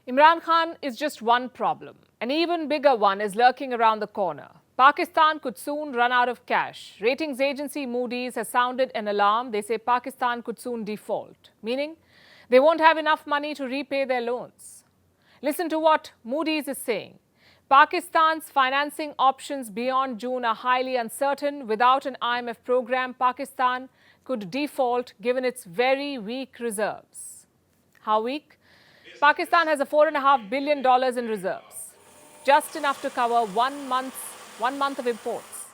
Imran Khan is just one problem. An even bigger one is lurking around the corner. Pakistan could soon run out of cash. Ratings agency Moody's has sounded an alarm. They say Pakistan could soon default, meaning they won't have enough money to repay their loans. Listen to what Moody's is saying. Pakistan's financing options beyond June are highly uncertain. Without an IMF program, Pakistan could default given its very weak reserves. How weak? Pakistan has a $4.5 billion in reserves, just enough to cover 1 month of imports.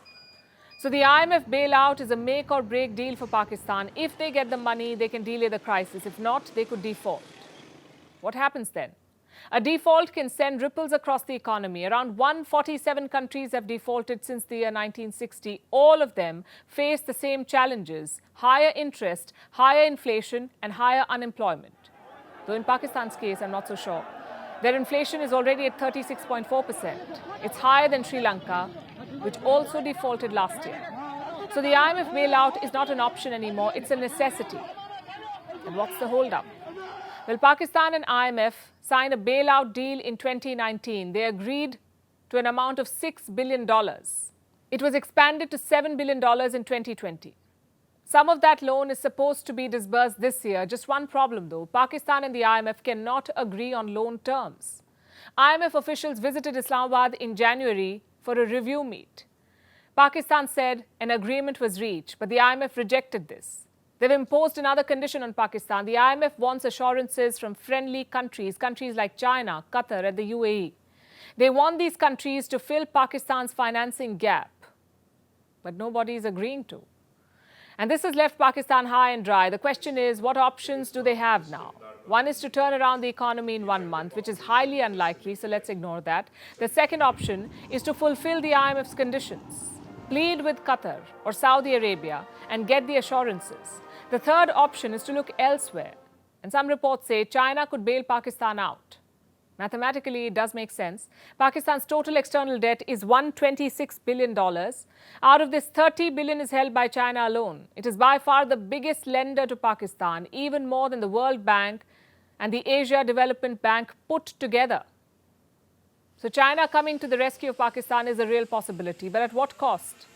So the IMF bailout is a make or break deal for Pakistan. If they get the money, they can delay the crisis. If not, they could default. What happens then? A default can send ripples across the economy. Around 147 countries have defaulted since the year 1960. All of them face the same challenges: higher interest, higher inflation, and higher unemployment. Though in Pakistan's case, I'm not so sure. Their inflation is already at 36.4%. It's higher than Sri Lanka, which also defaulted last year. So the IMF bailout is not an option anymore, it's a necessity. And what's the holdup? Well, Pakistan and IMF signed a bailout deal in 2019. They agreed to an amount of $6 billion. It was expanded to $7 billion in 2020. Some of that loan is supposed to be disbursed this year. Just one problem though, Pakistan and the IMF cannot agree on loan terms. IMF officials visited Islamabad in January for a review meet. Pakistan said an agreement was reached, but the IMF rejected this. They've imposed another condition on Pakistan. The IMF wants assurances from friendly countries like China, Qatar, and the UAE. They want these countries to fill Pakistan's financing gap, but nobody is agreeing to. And this has left Pakistan high and dry. The question is, what options do they have now? One is to turn around the economy in 1 month, which is highly unlikely, so let's ignore that. The second option is to fulfill the IMF's conditions, plead with Qatar or Saudi Arabia and get the assurances. The third option is to look elsewhere. And some reports say China could bail Pakistan out. Mathematically, it does make sense. Pakistan's total external debt is $126 billion. Out of this, $30 billion is held by China alone. It is by far the biggest lender to Pakistan, even more than the World Bank and the Asia Development Bank put together. So China coming to the rescue of Pakistan is a real possibility, but at what cost?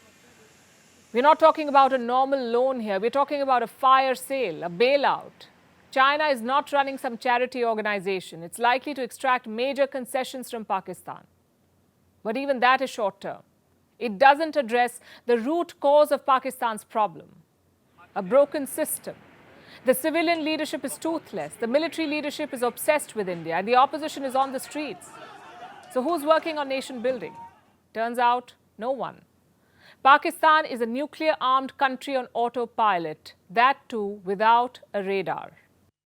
We're not talking about a normal loan here. We're talking about a fire sale, a bailout. China is not running some charity organization. It's likely to extract major concessions from Pakistan. But even that is short term. It doesn't address the root cause of Pakistan's problem, a broken system. The civilian leadership is toothless. The military leadership is obsessed with India, and the opposition is on the streets. So who's working on nation building? Turns out, no one. Pakistan is a nuclear-armed country on autopilot, that too without a radar.